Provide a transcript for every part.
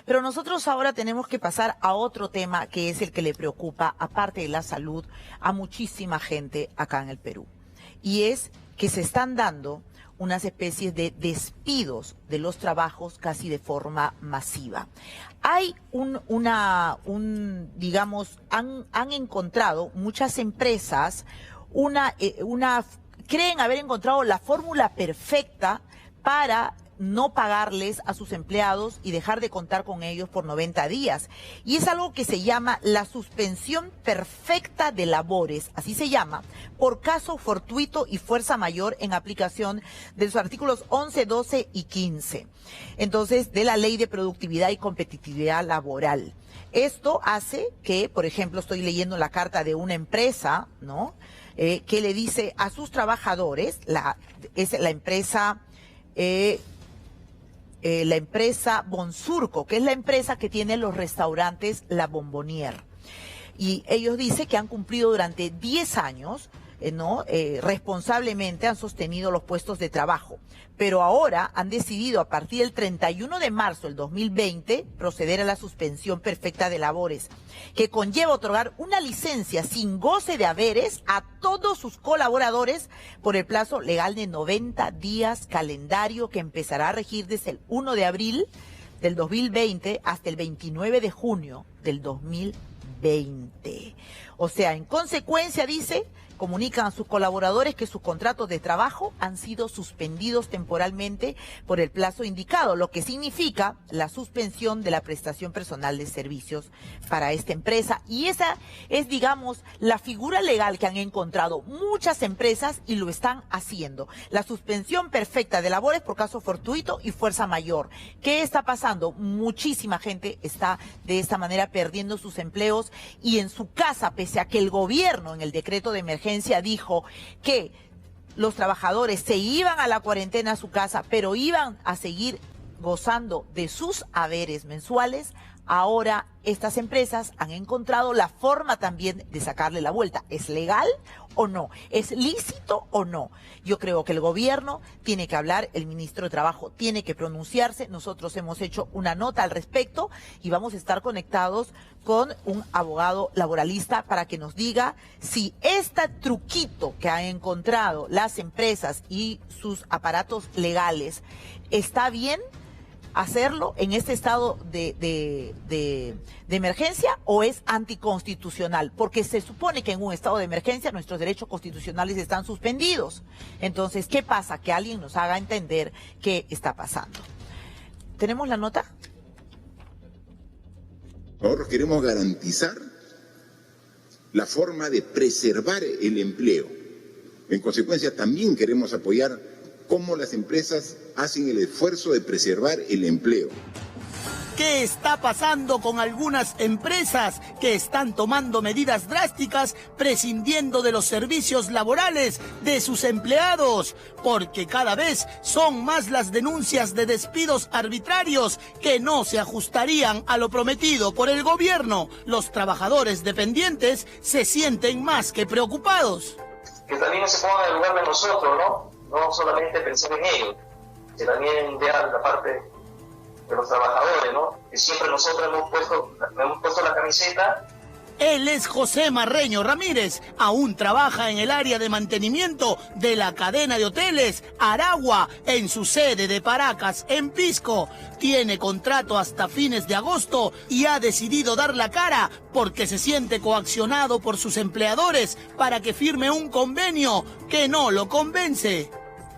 Pero nosotros ahora tenemos que pasar a otro tema que es el que le preocupa, aparte de la salud, a muchísima gente acá en el Perú. Y es que se están dando unas especies de despidos de los trabajos casi de forma masiva. Hay digamos, han encontrado muchas empresas creen haber encontrado la fórmula perfecta para no pagarles a sus empleados y dejar de contar con ellos por 90 días. Y es algo que se llama la suspensión perfecta de labores, así se llama, por caso fortuito y fuerza mayor en aplicación de los artículos 11, 12 y 15. Entonces, de la Ley de Productividad y Competitividad Laboral. Esto hace que, por ejemplo, estoy leyendo la carta de una empresa, ¿no? Que le dice a sus trabajadores, es la empresa Bonsurco, que es la empresa que tiene los restaurantes La Bombonier. Y ellos dicen que han cumplido durante 10 años, responsablemente han sostenido los puestos de trabajo. Pero ahora han decidido a partir del 31 de marzo del 2020 proceder a la suspensión perfecta de labores, que conlleva otorgar una licencia sin goce de haberes a todos sus colaboradores por el plazo legal de 90 días calendario que empezará a regir desde el 1 de abril del 2020 hasta el 29 de junio del 2020. O sea, en consecuencia, dice, comunican a sus colaboradores que sus contratos de trabajo han sido suspendidos temporalmente por el plazo indicado, lo que significa la suspensión de la prestación personal de servicios para esta empresa. Y esa es, digamos, la figura legal que han encontrado muchas empresas y lo están haciendo. La suspensión perfecta de labores por caso fortuito y fuerza mayor. ¿Qué está pasando? Muchísima gente está de esta manera perdiendo sus empleos y en su casa, pese a que el gobierno en el decreto de emergencia dijo que los trabajadores se iban a la cuarentena a su casa, pero iban a seguir gozando de sus haberes mensuales. Ahora estas empresas han encontrado la forma también de sacarle la vuelta. ¿Es legal o no? ¿Es lícito o no? Yo creo que el gobierno tiene que hablar, el ministro de Trabajo tiene que pronunciarse. Nosotros hemos hecho una nota al respecto y vamos a estar conectados con un abogado laboralista para que nos diga si este truquito que han encontrado las empresas y sus aparatos legales está bien hacerlo en este estado de emergencia o es anticonstitucional, porque se supone que en un estado de emergencia nuestros derechos constitucionales están suspendidos. Entonces, ¿qué pasa? Que alguien nos haga entender qué está pasando. ¿Tenemos la nota? Ahora queremos garantizar la forma de preservar el empleo. En consecuencia, también queremos apoyar cómo las empresas hacen el esfuerzo de preservar el empleo. ¿Qué está pasando con algunas empresas que están tomando medidas drásticas prescindiendo de los servicios laborales de sus empleados? Porque cada vez son más las denuncias de despidos arbitrarios que no se ajustarían a lo prometido por el gobierno. Los trabajadores dependientes se sienten más que preocupados. Que también se pongan en el lugar de nosotros, ¿no? No solamente pensar en ellos, que también vean la parte de los trabajadores, ¿no? Que siempre nosotros hemos puesto la camiseta. Él es José Marreño Ramírez, aún trabaja en el área de mantenimiento de la cadena de hoteles Aragua, en su sede de Paracas, en Pisco. Tiene contrato hasta fines de agosto y ha decidido dar la cara porque se siente coaccionado por sus empleadores para que firme un convenio que no lo convence.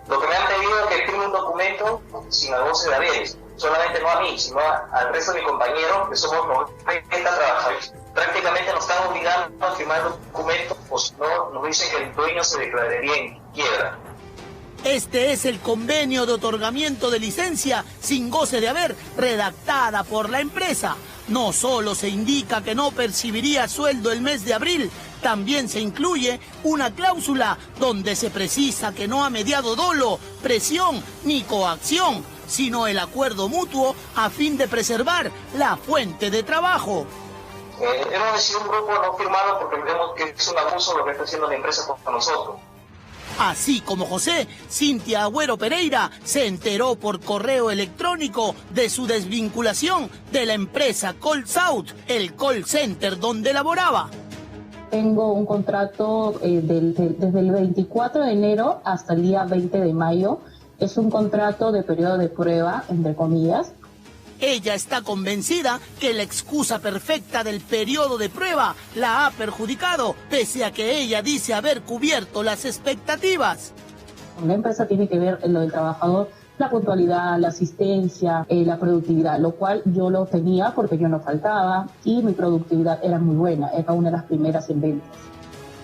Lo que me han pedido es que firme un documento sin goce de haberes, solamente no a mí, sino al resto de mis compañeros, que somos 90 trabajadores. Prácticamente nos están obligando a firmar un documento, o si no, nos dicen que el dueño se declararía en quiebra. Este es el convenio de otorgamiento de licencia sin goce de haber redactada por la empresa. No solo se indica que no percibiría sueldo el mes de abril, también se incluye una cláusula donde se precisa que no ha mediado dolo, presión ni coacción, sino el acuerdo mutuo a fin de preservar la fuente de trabajo. Hemos decidido un grupo no firmado porque vemos que es un abuso lo que está haciendo la empresa con nosotros. Así como José, Cintia Agüero Pereira se enteró por correo electrónico de su desvinculación de la empresa Call South, el call center donde laboraba. Tengo un contrato desde el 24 de enero hasta el día 20 de mayo. Es un contrato de periodo de prueba, entre comillas. Ella está convencida que la excusa perfecta del periodo de prueba la ha perjudicado, pese a que ella dice haber cubierto las expectativas. Una empresa tiene que ver en lo del trabajador, la puntualidad, la asistencia, la productividad, lo cual yo lo tenía porque yo no faltaba y mi productividad era muy buena, era una de las primeras en ventas.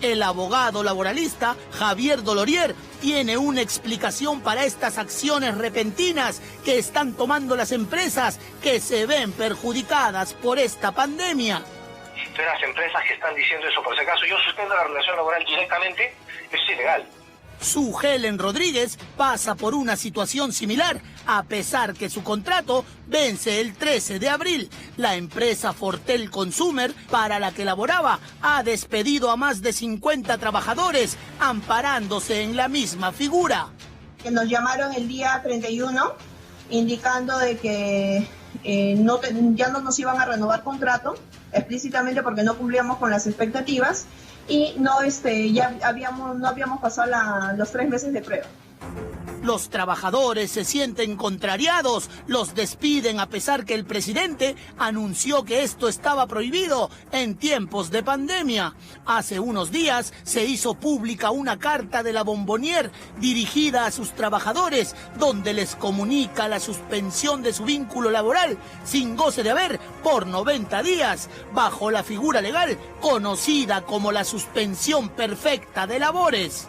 El abogado laboralista Javier Dolorier tiene una explicación para estas acciones repentinas que están tomando las empresas que se ven perjudicadas por esta pandemia. De las empresas que están diciendo eso, por si acaso yo suspendo la relación laboral directamente, es ilegal. Su Helen Rodríguez pasa por una situación similar, a pesar que su contrato vence el 13 de abril. La empresa Fortel Consumer, para la que laboraba, ha despedido a más de 50 trabajadores, amparándose en la misma figura. Nos llamaron el día 31, indicando de que ya no nos iban a renovar contrato, explícitamente porque no cumplíamos con las expectativas. Y no habíamos pasado los 3 meses de prueba. Los trabajadores se sienten contrariados, los despiden a pesar que el presidente anunció que esto estaba prohibido en tiempos de pandemia. Hace unos días se hizo pública una carta de la Bombonier dirigida a sus trabajadores, donde les comunica la suspensión de su vínculo laboral sin goce de haber por 90 días, bajo la figura legal conocida como la suspensión perfecta de labores.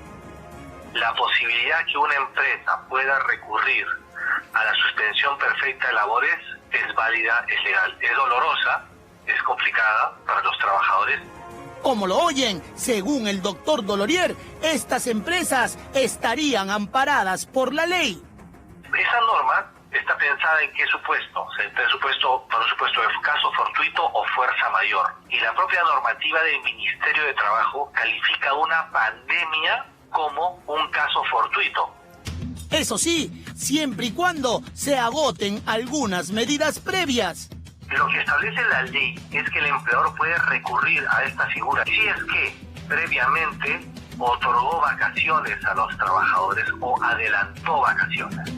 La posibilidad que una empresa pueda recurrir a la suspensión perfecta de labores es válida, es legal. Es dolorosa, es complicada para los trabajadores. Como lo oyen, según el doctor Dolorier, estas empresas estarían amparadas por la ley. Esa norma está pensada en qué supuesto, por supuesto, de caso fortuito o fuerza mayor. Y la propia normativa del Ministerio de Trabajo califica una pandemia como un caso fortuito. Eso sí, siempre y cuando se agoten algunas medidas previas. Lo que establece la ley es que el empleador puede recurrir a esta figura si es que previamente otorgó vacaciones a los trabajadores o adelantó vacaciones.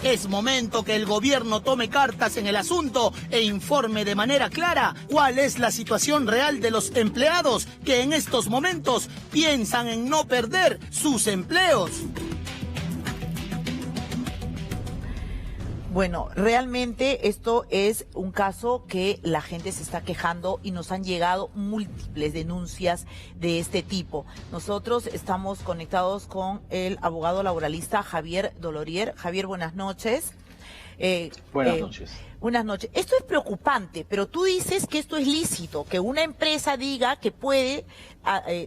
Es momento que el gobierno tome cartas en el asunto e informe de manera clara cuál es la situación real de los empleados que en estos momentos piensan en no perder sus empleos. Bueno, realmente esto es un caso que la gente se está quejando y nos han llegado múltiples denuncias de este tipo. Nosotros estamos conectados con el abogado laboralista Javier Dolorier. Javier, buenas noches. Buenas noches. Buenas noches. Esto es preocupante, pero tú dices que esto es lícito, que una empresa diga que puede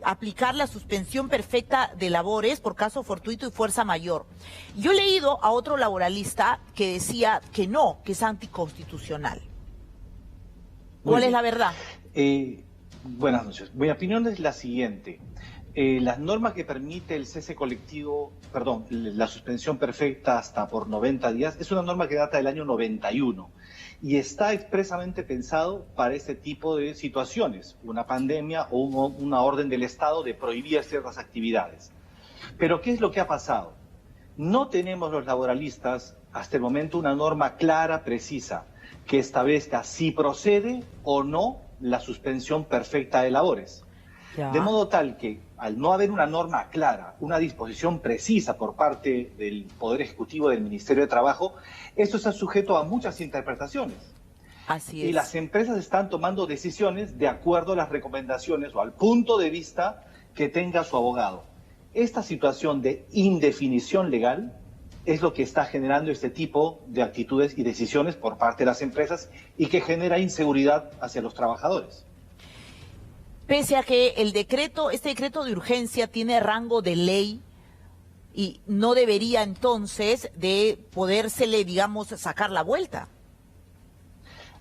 aplicar la suspensión perfecta de labores por caso fortuito y fuerza mayor. Yo he leído a otro laboralista que decía que no, que es anticonstitucional. ¿Cuál es la verdad? Buenas noches. Mi opinión es la siguiente. Las normas que permite el cese colectivo, la suspensión perfecta hasta por 90 días, es una norma que data del año 91 y está expresamente pensado para este tipo de situaciones, una pandemia o una orden del Estado de prohibir ciertas actividades. Pero ¿qué es lo que ha pasado? No tenemos los laboralistas hasta el momento una norma clara, precisa, que establezca si procede o no la suspensión perfecta de labores. Ya. De modo tal que, al no haber una norma clara, una disposición precisa por parte del Poder Ejecutivo del Ministerio de Trabajo, esto está sujeto a muchas interpretaciones. Así es. Y las empresas están tomando decisiones de acuerdo a las recomendaciones o al punto de vista que tenga su abogado. Esta situación de indefinición legal es lo que está generando este tipo de actitudes y decisiones por parte de las empresas y que genera inseguridad hacia los trabajadores. Pese a que este decreto de urgencia tiene rango de ley y no debería entonces de podérsele, digamos, sacar la vuelta.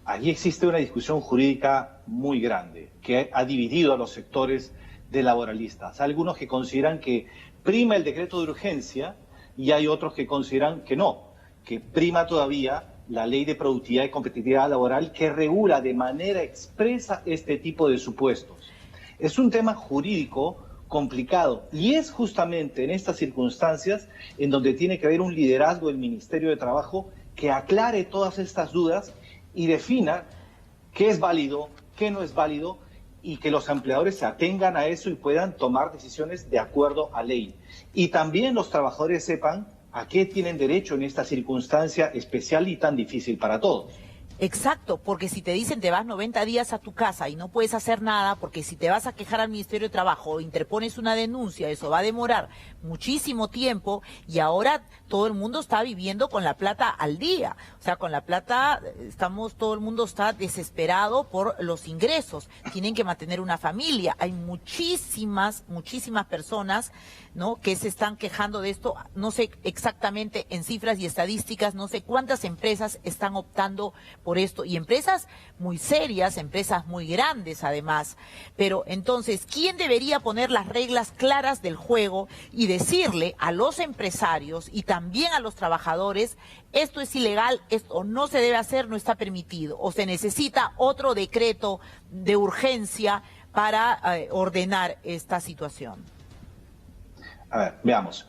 Allí existe una discusión jurídica muy grande que ha dividido a los sectores de laboralistas. Algunos que consideran que prima el decreto de urgencia y hay otros que consideran que no, que prima todavía la Ley de Productividad y Competitividad Laboral que regula de manera expresa este tipo de supuestos. Es un tema jurídico complicado y es justamente en estas circunstancias en donde tiene que haber un liderazgo del Ministerio de Trabajo que aclare todas estas dudas y defina qué es válido, qué no es válido y que los empleadores se atengan a eso y puedan tomar decisiones de acuerdo a ley. Y también los trabajadores sepan a qué tienen derecho en esta circunstancia especial y tan difícil para todos. Exacto, porque si te dicen te vas 90 días a tu casa y no puedes hacer nada, porque si te vas a quejar al Ministerio de Trabajo o interpones una denuncia, eso va a demorar muchísimo tiempo y ahora todo el mundo está viviendo con la plata al día. O sea, con la plata todo el mundo está desesperado por los ingresos. Tienen que mantener una familia. Hay muchísimas personas, ¿no?, que se están quejando de esto. No sé exactamente en cifras y estadísticas, no sé cuántas empresas están optando por esto, y empresas muy serias, empresas muy grandes además. Pero entonces, ¿quién debería poner las reglas claras del juego y decirle a los empresarios y también a los trabajadores, esto es ilegal, esto no se debe hacer, no está permitido, o se necesita otro decreto de urgencia para ordenar esta situación? A ver, veamos.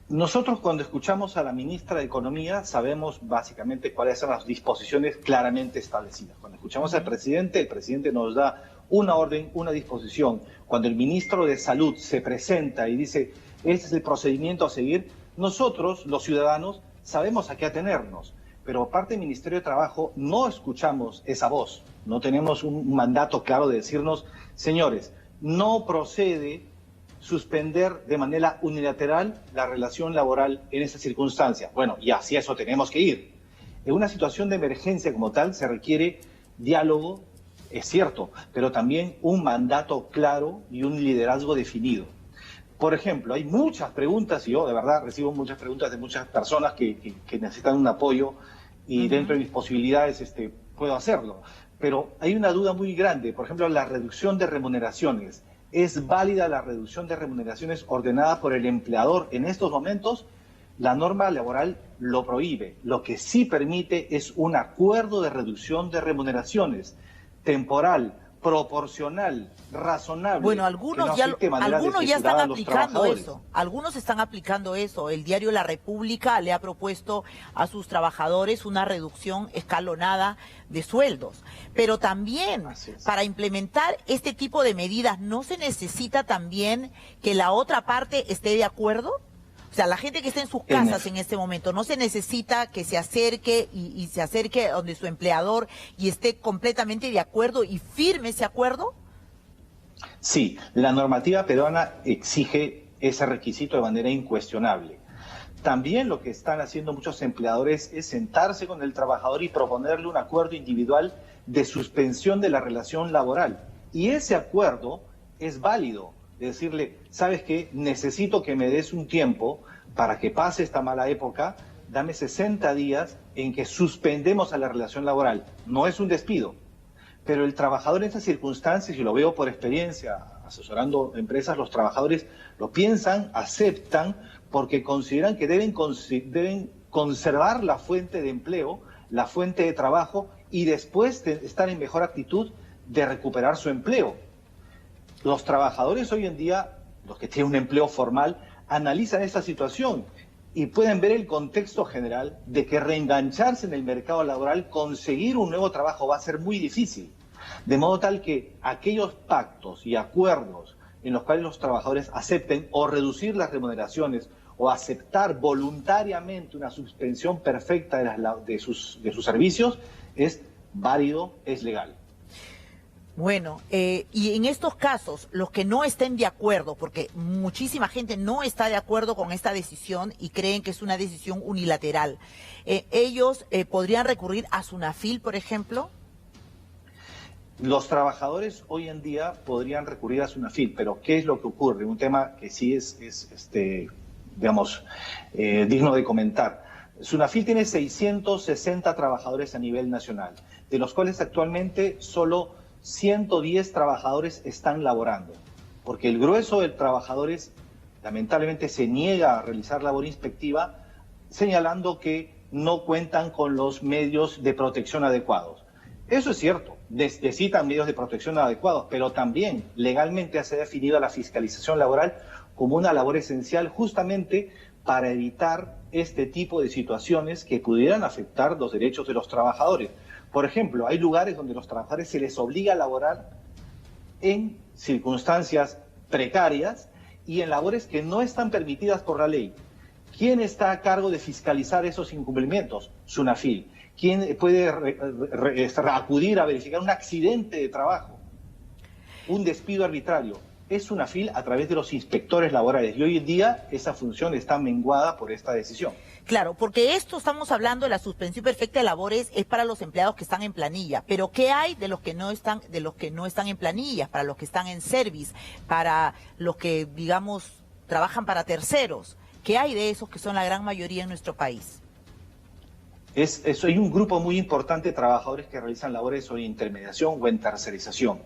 Nosotros cuando escuchamos a la ministra de Economía sabemos básicamente cuáles son las disposiciones claramente establecidas. Cuando escuchamos al presidente, el presidente nos da una orden, una disposición. Cuando el ministro de Salud se presenta y dice, este es el procedimiento a seguir, nosotros, los ciudadanos, sabemos a qué atenernos. Pero por parte del Ministerio de Trabajo no escuchamos esa voz. No tenemos un mandato claro de decirnos, señores, no procede suspender de manera unilateral la relación laboral en esta circunstancia. Bueno, y hacia eso tenemos que ir. En una situación de emergencia como tal se requiere diálogo, es cierto, pero también un mandato claro y un liderazgo definido. Por ejemplo, hay muchas preguntas, y yo de verdad recibo muchas preguntas de muchas personas que necesitan un apoyo y dentro de mis posibilidades puedo hacerlo. Pero hay una duda muy grande, por ejemplo, la reducción de remuneraciones. ¿Es válida la reducción de remuneraciones ordenada por el empleador? En estos momentos, la norma laboral lo prohíbe. Lo que sí permite es un acuerdo de reducción de remuneraciones, temporal, proporcional, razonable. Bueno, algunos ya están aplicando eso. Algunos están aplicando eso. El diario La República le ha propuesto a sus trabajadores una reducción escalonada de sueldos. Pero también, para implementar este tipo de medidas, ¿no se necesita también que la otra parte esté de acuerdo? O sea, la gente que está en sus casas en este momento, ¿no se necesita que se acerque y se acerque donde su empleador y esté completamente de acuerdo y firme ese acuerdo? Sí, la normativa peruana exige ese requisito de manera incuestionable. También lo que están haciendo muchos empleadores es sentarse con el trabajador y proponerle un acuerdo individual de suspensión de la relación laboral. Y ese acuerdo es válido. De decirle, ¿sabes qué? Necesito que me des un tiempo para que pase esta mala época, dame 60 días en que suspendemos a la relación laboral. No es un despido, pero el trabajador en estas circunstancias, y lo veo por experiencia, asesorando empresas, los trabajadores lo piensan, aceptan, porque consideran que deben conservar la fuente de empleo, la fuente de trabajo, y después estar en mejor actitud de recuperar su empleo. Los trabajadores hoy en día, los que tienen un empleo formal, analizan esta situación y pueden ver el contexto general de que reengancharse en el mercado laboral, conseguir un nuevo trabajo va a ser muy difícil. De modo tal que aquellos pactos y acuerdos en los cuales los trabajadores acepten o reducir las remuneraciones o aceptar voluntariamente una suspensión perfecta de sus servicios es válido, es legal. Bueno, y en estos casos, los que no estén de acuerdo, porque muchísima gente no está de acuerdo con esta decisión y creen que es una decisión unilateral, ¿ellos podrían recurrir a SUNAFIL, por ejemplo? Los trabajadores hoy en día podrían recurrir a SUNAFIL, pero ¿qué es lo que ocurre? Un tema que sí es digno de comentar. SUNAFIL tiene 660 trabajadores a nivel nacional, de los cuales actualmente solo 110 trabajadores están laborando, porque el grueso de trabajadores lamentablemente se niega a realizar labor inspectiva, señalando que no cuentan con los medios de protección adecuados. Eso es cierto, necesitan medios de protección adecuados, pero también legalmente se ha definido la fiscalización laboral como una labor esencial justamente para evitar este tipo de situaciones que pudieran afectar los derechos de los trabajadores. Por ejemplo, hay lugares donde los trabajadores se les obliga a laborar en circunstancias precarias y en labores que no están permitidas por la ley. ¿Quién está a cargo de fiscalizar esos incumplimientos? SUNAFIL. ¿Quién puede acudir a verificar un accidente de trabajo, un despido arbitrario? Es SUNAFIL a través de los inspectores laborales. Y hoy en día esa función está menguada por esta decisión. Claro, porque esto estamos hablando de la suspensión perfecta de labores es para los empleados que están en planilla, pero ¿qué hay de los que no están en planillas, para los que están en service, para los que digamos trabajan para terceros? ¿Qué hay de esos que son la gran mayoría en nuestro país? Hay un grupo muy importante de trabajadores que realizan labores o en intermediación o en tercerización.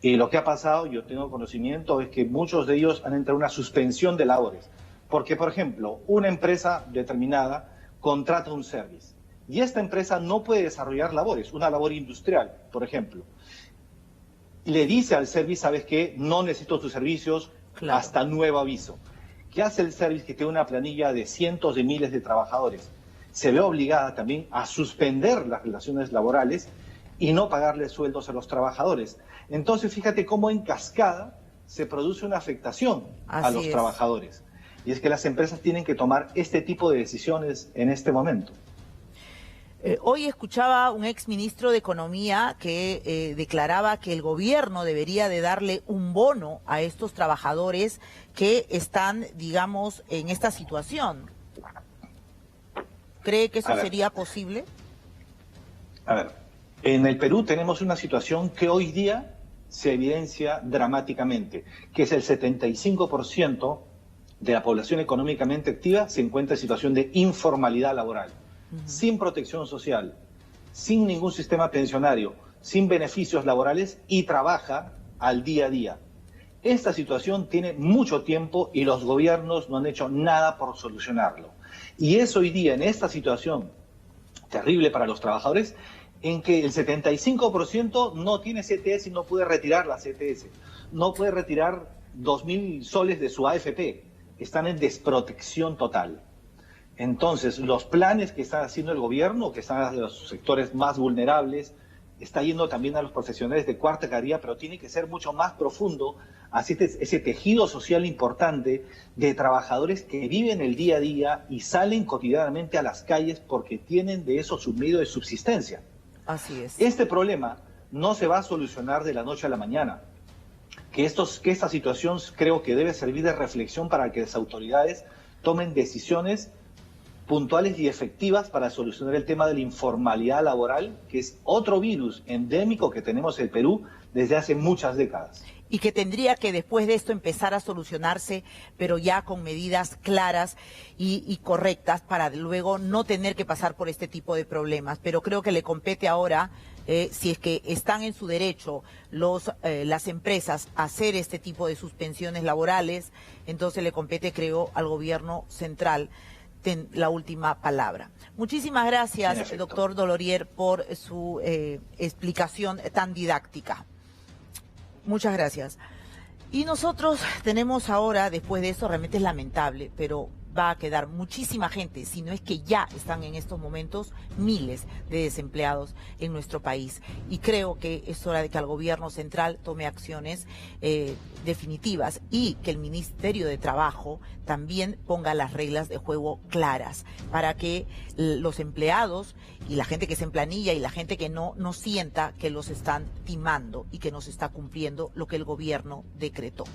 Lo que ha pasado, yo tengo conocimiento, es que muchos de ellos han entrado en una suspensión de labores. Porque, por ejemplo, una empresa determinada contrata un service y esta empresa no puede desarrollar labores, una labor industrial, por ejemplo. Le dice al service, ¿sabes qué? No necesito tus servicios, claro, hasta nuevo aviso. ¿Qué hace el service que tiene una planilla de cientos de miles de trabajadores? Se ve obligada también a suspender las relaciones laborales y no pagarle sueldos a los trabajadores. Entonces, fíjate cómo en cascada se produce una afectación a los trabajadores. Y es que las empresas tienen que tomar este tipo de decisiones en este momento. Hoy escuchaba un exministro de Economía que declaraba que el gobierno debería de darle un bono a estos trabajadores que están, digamos, en esta situación. ¿Cree que eso sería posible? A ver, en el Perú tenemos una situación que hoy día se evidencia dramáticamente, que es el 75% de la población económicamente activa se encuentra en situación de informalidad laboral, sin protección social, sin ningún sistema pensionario, sin beneficios laborales y trabaja al día a día. Esta situación tiene mucho tiempo y los gobiernos no han hecho nada por solucionarlo. Y es hoy día, en esta situación terrible para los trabajadores, en que el 75% no tiene CTS y no puede retirar la CTS, no puede retirar 2.000 soles de su AFP. Están en desprotección total. Entonces, los planes que está haciendo el gobierno, que están a los sectores más vulnerables, está yendo también a los profesionales de cuarta categoría, pero tiene que ser mucho más profundo, así ese tejido social importante de trabajadores que viven el día a día y salen cotidianamente a las calles porque tienen de eso su medio de subsistencia. Así es. Este problema no se va a solucionar de la noche a la mañana. Que esta situación creo que debe servir de reflexión para que las autoridades tomen decisiones puntuales y efectivas para solucionar el tema de la informalidad laboral, que es otro virus endémico que tenemos en el Perú desde hace muchas décadas. Y que tendría que después de esto empezar a solucionarse, pero ya con medidas claras y correctas para luego no tener que pasar por este tipo de problemas. Pero creo que le compete ahora, si es que están en su derecho las empresas a hacer este tipo de suspensiones laborales, entonces le compete, creo, al gobierno central la última palabra. Muchísimas gracias, doctor Dolorier, por su explicación tan didáctica. Muchas gracias. Y nosotros tenemos ahora, después de eso, realmente es lamentable, pero va a quedar muchísima gente, si no es que ya están en estos momentos miles de desempleados en nuestro país. Y creo que es hora de que el gobierno central tome acciones definitivas y que el Ministerio de Trabajo también ponga las reglas de juego claras para que los empleados y la gente que es en planilla y la gente que no sienta que los están timando y que no se está cumpliendo lo que el gobierno decretó.